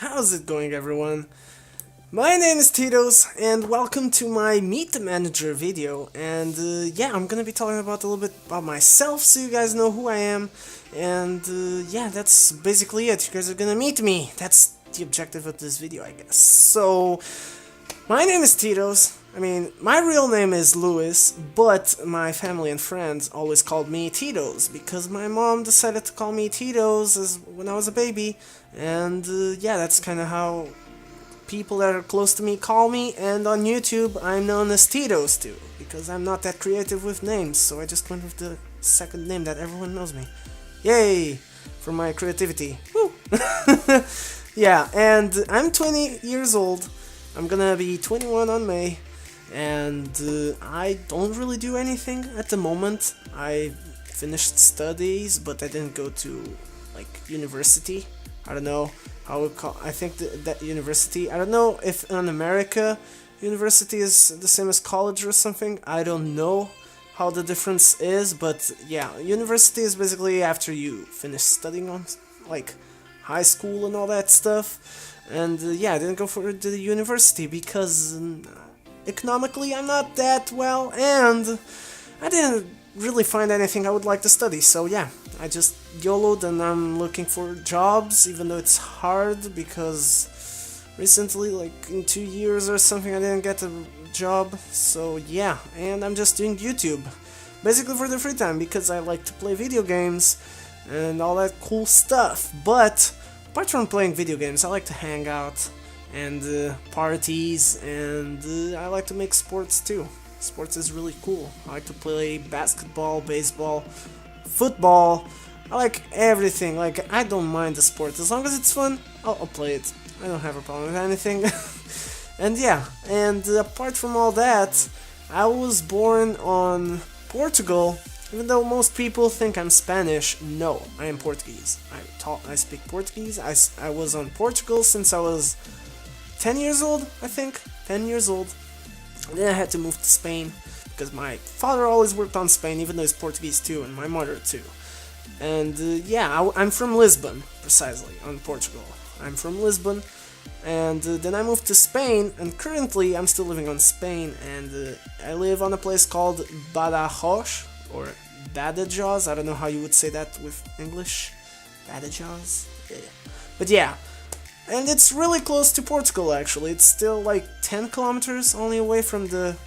How's it going, everyone? My name is Titos, and welcome to my Meet the Manager video. And yeah, I'm gonna be talking about a little bit about myself, so you guys know who I am. And yeah, that's basically it. You guys are gonna meet me. That's the objective of this video, I guess. So, my name is Titos. I mean, my real name is Louis, but my family and friends always called me Titos because my mom decided to call me Titos when I was a baby, and yeah, that's kind of how people that are close to me call me. And on YouTube, I'm known as Titos too because I'm not that creative with names, so I just went with the second name that everyone knows me. Yay for my creativity! Woo! Yeah, and I'm 20 years old. I'm gonna be 21 on May, and I don't really do anything at the moment. I finished studies, but I didn't go to like university. I don't know how we call. I think that university. I don't know if in America university is the same as college or something. I don't know how the difference is, but yeah, university is basically after you finish studying on like high school and all that stuff. And yeah, I didn't go for the university because economically I'm not that well, and I didn't really find anything I would like to study. So yeah, I just YOLO'd and I'm looking for jobs, even though it's hard because recently, like in 2 years or something, I didn't get a job. So yeah, and I'm just doing YouTube, basically for the free time because I like to play video games and all that cool stuff. But apart from playing video games, I like to hang out and parties, and I like to make sports too. Sports is really cool. I like to play basketball, baseball, football. I like everything. Like, I don't mind the sport. As long as it's fun, I'll play it. I don't have a problem with anything. And yeah, and apart from all that, I was born on Portugal. Even though most people think I'm Spanish, no, I am Portuguese. I speak Portuguese. I was on Portugal since I was 10 years old, I think. 10 years old. And then I had to move to Spain because my father always worked on Spain, even though he's Portuguese too, and my mother too. And yeah, I'm from Lisbon, precisely, on Portugal. I'm from Lisbon. And then I moved to Spain, and currently I'm still living on Spain, and I live on a place called Badajoz, or Badajoz. I don't know how you would say that with English. Badajoz? Yeah. But yeah, and it's really close to Portugal actually. It's still like 10 kilometers only away from the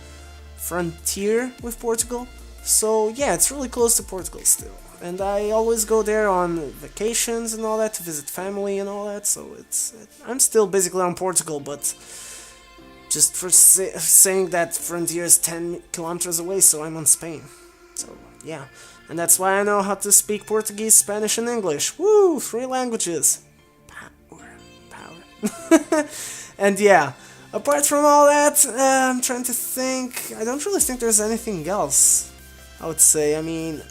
frontier with Portugal. So yeah, it's really close to Portugal still. And I always go there on vacations and all that to visit family and all that. So I'm still basically on Portugal, but just for saying that frontier is 10 kilometers away, so I'm on Spain. So yeah, and that's why I know how to speak Portuguese, Spanish, and English. Woo! 3 languages. Power. And yeah, apart from all that, I'm trying to think. I don't really think there's anything else, I would say. I mean,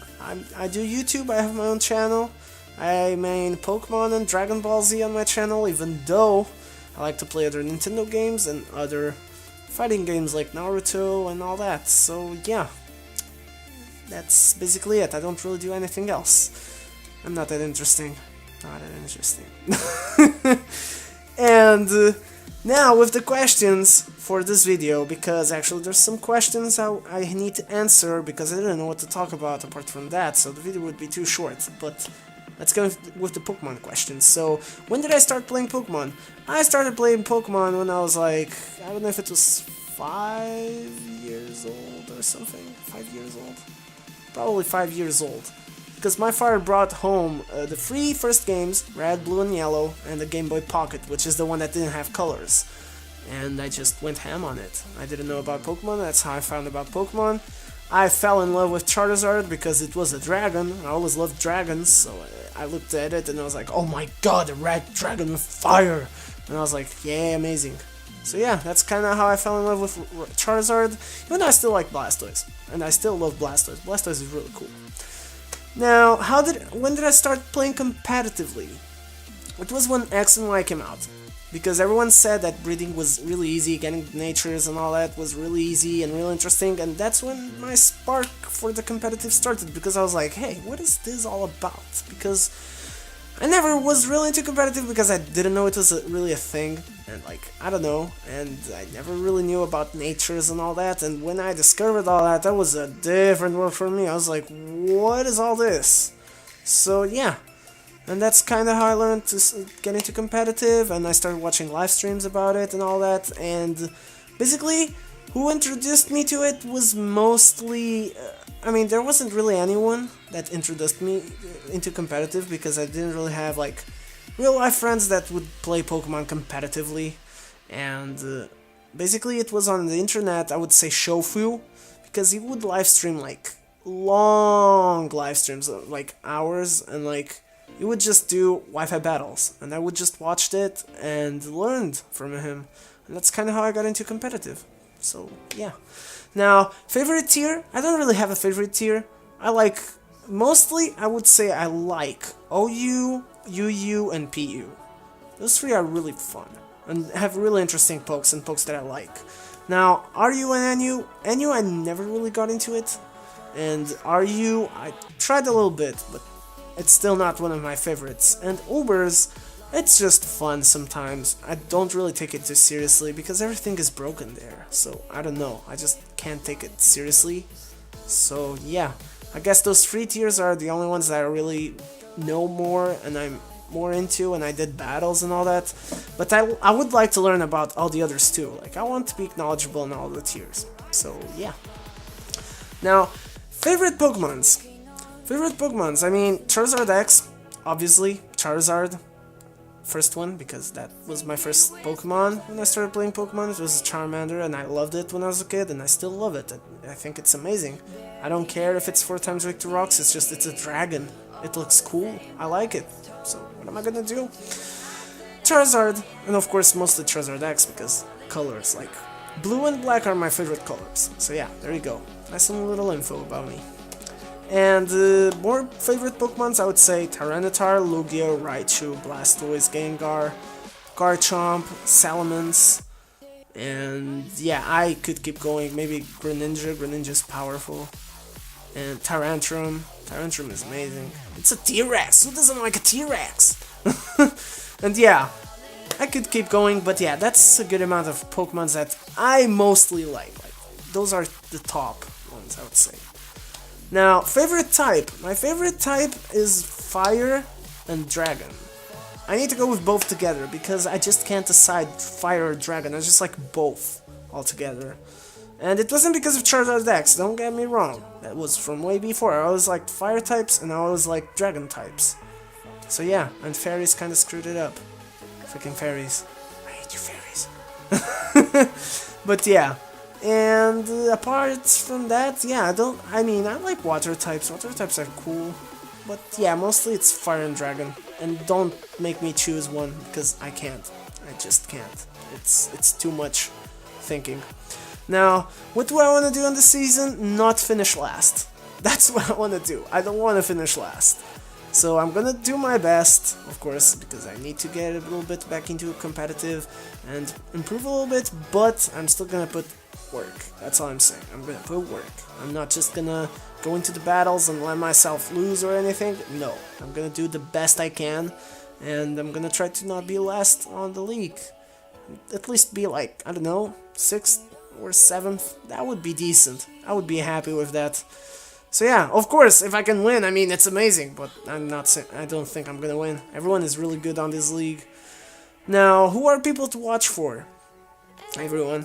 I do YouTube, I have my own channel. I main Pokémon and Dragon Ball Z on my channel, even though I like to play other Nintendo games and other fighting games like Naruto and all that. So yeah, that's basically it. I don't really do anything else. I'm not that interesting. Not that interesting. And now with the questions for this video, because actually there's some questions I need to answer because I didn't know what to talk about apart from that, so the video would be too short. But let's go with the Pokemon questions. So, when did I start playing Pokemon? I started playing Pokemon when I was like, I don't know if it was 5 years old or something. 5 years old. Probably 5 years old. Because my father brought home the 3 first games, Red, Blue, and Yellow, and the Game Boy Pocket, which is the one that didn't have colors. And I just went ham on it. I didn't know about Pokemon, that's how I found about Pokemon. I fell in love with Charizard because it was a dragon. I always loved dragons, so I looked at it and I was like, oh my god, a red dragon with fire! And I was like, yeah, amazing. So yeah, that's kind of how I fell in love with Charizard, even though I still like Blastoise. And I still love Blastoise. Blastoise is really cool. Now, when did I start playing competitively? It was when X and Y came out. Because everyone said that breeding was really easy, getting natures and all that was really easy and really interesting, and that's when my spark for the competitive started, because I was like, hey, what is this all about? Because I never was really into competitive because I didn't know it was really a thing, and like, I don't know, and I never really knew about natures and all that, and when I discovered all that, that was a different world for me. I was like, what is all this? So yeah, and that's kind of how I learned to get into competitive, and I started watching live streams about it and all that, and basically, who introduced me to it was mostly, I mean, there wasn't really anyone that introduced me into competitive because I didn't really have like real life friends that would play Pokemon competitively, and basically it was on the internet. I would say Shofu, because he would live stream like long live streams, like hours, and like he would just do Wi-Fi battles, and I would just watch it and learned from him, and that's kind of how I got into competitive. So yeah. Now, favorite tier? I don't really have a favorite tier. I like, mostly I would say I like OU, UU, and PU. Those three are really fun and have really interesting pokes and pokes that I like. Now, RU and NU I never really got into it, and RU I tried a little bit, but it's still not one of my favorites. And Ubers, it's just fun sometimes. I don't really take it too seriously because everything is broken there. So I don't know, I just can't take it seriously. So yeah, I guess those three tiers are the only ones that I really know more and I'm more into, and I did battles and all that. But I would like to learn about all the others too. Like, I want to be knowledgeable in all the tiers. So yeah. Now, favorite Pokemons. I mean, Charizard X, obviously, Charizard. First one, because that was my first Pokemon when I started playing Pokemon. It was a Charmander, and I loved it when I was a kid, and I still love it. I think it's amazing. I don't care if it's 4 times Victor Rocks, it's just, it's a dragon. It looks cool. I like it. So, what am I gonna do? Charizard, and of course, mostly Charizard X, because colors, like, blue and black are my favorite colors. So yeah, there you go. Nice little info about me. And more favorite Pokemons, I would say Tyranitar, Lugia, Raichu, Blastoise, Gengar, Garchomp, Salamence, and yeah, I could keep going. Maybe Greninja. Greninja's powerful, and Tyrantrum. Tyrantrum is amazing. It's a T-Rex. Who doesn't like a T-Rex? And yeah, I could keep going, but yeah, that's a good amount of Pokemons that I mostly like. Like, those are the top ones, I would say. Now, favorite type. My favorite type is Fire and Dragon. I need to go with both together because I just can't decide Fire or Dragon. I just like both altogether. And it wasn't because of Charizard X, don't get me wrong. That was from way before. I always liked Fire types and I always liked Dragon types. So yeah, and Fairies kind of screwed it up. Freaking Fairies. I hate you, Fairies. But yeah. And apart from that, yeah, I like water types. Water types are cool. But yeah, mostly it's Fire and Dragon. And don't make me choose one, because I can't. I just can't. It's too much thinking. Now, what do I want to do in this season? Not finish last. That's what I want to do. I don't want to finish last. So I'm gonna do my best, of course, because I need to get a little bit back into competitive and improve a little bit, but I'm still gonna put work. That's all I'm saying. I'm gonna put work. I'm not just gonna go into the battles and let myself lose or anything. No, I'm gonna do the best I can, and I'm gonna try to not be last on the league. At least be like, I don't know, 6th or 7th. That would be decent. I would be happy with that. So yeah, of course, if I can win, I mean, it's amazing, but I don't think I'm gonna win. Everyone is really good on this league. Now, who are people to watch for? Everyone.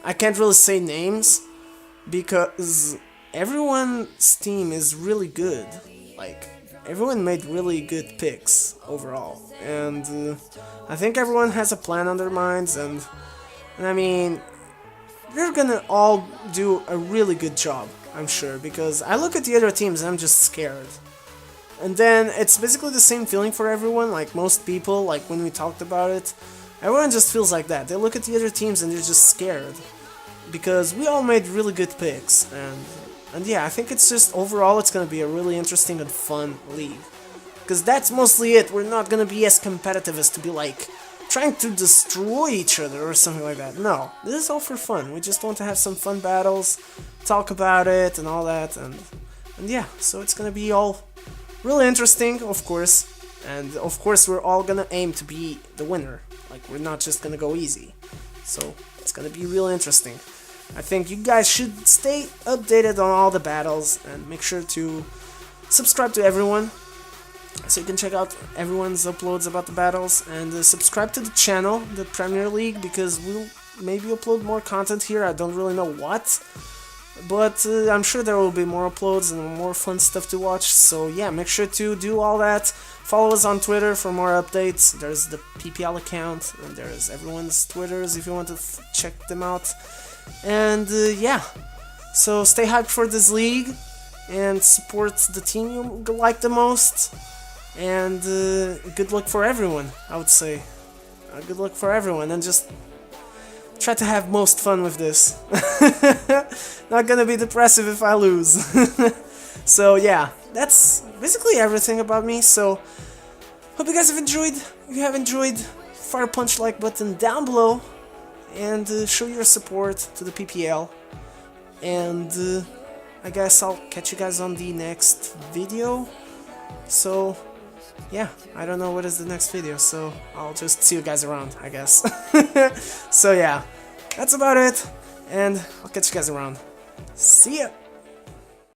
I can't really say names, because everyone's team is really good. Like, everyone made really good picks overall. And I think everyone has a plan on their minds, and I mean, they're gonna all do a really good job, I'm sure, because I look at the other teams and I'm just scared. And then it's basically the same feeling for everyone, like most people, like when we talked about it, everyone just feels like that. They look at the other teams and they're just scared. Because we all made really good picks, and yeah, I think it's just, overall, it's gonna be a really interesting and fun league. Because that's mostly it. We're not gonna be as competitive as to be like, trying to destroy each other or something like that. No, this is all for fun. We just want to have some fun battles, talk about it and all that, and yeah, so it's gonna be all really interesting, of course, and of course we're all gonna aim to be the winner. Like, we're not just gonna go easy, so it's gonna be real interesting. I think you guys should stay updated on all the battles and make sure to subscribe to everyone so you can check out everyone's uploads about the battles, and subscribe to the channel, the Premier League, because we'll maybe upload more content here. I don't really know what, but I'm sure there will be more uploads and more fun stuff to watch. So yeah, make sure to do all that. Follow us on Twitter for more updates. There's the PPL account, and there's everyone's Twitters if you want to check them out. And yeah, so stay hyped for this league and support the team you like the most. And good luck for everyone, I would say. Good luck for everyone, and just try to have most fun with this. Not gonna be depressive if I lose. So yeah, that's basically everything about me. So hope you guys have enjoyed. If you have enjoyed, fire punch like button down below, and show your support to the PPL. And I guess I'll catch you guys on the next video. So yeah, I don't know what is the next video, so I'll just see you guys around, I guess. So yeah, that's about it, and I'll catch you guys around. See ya!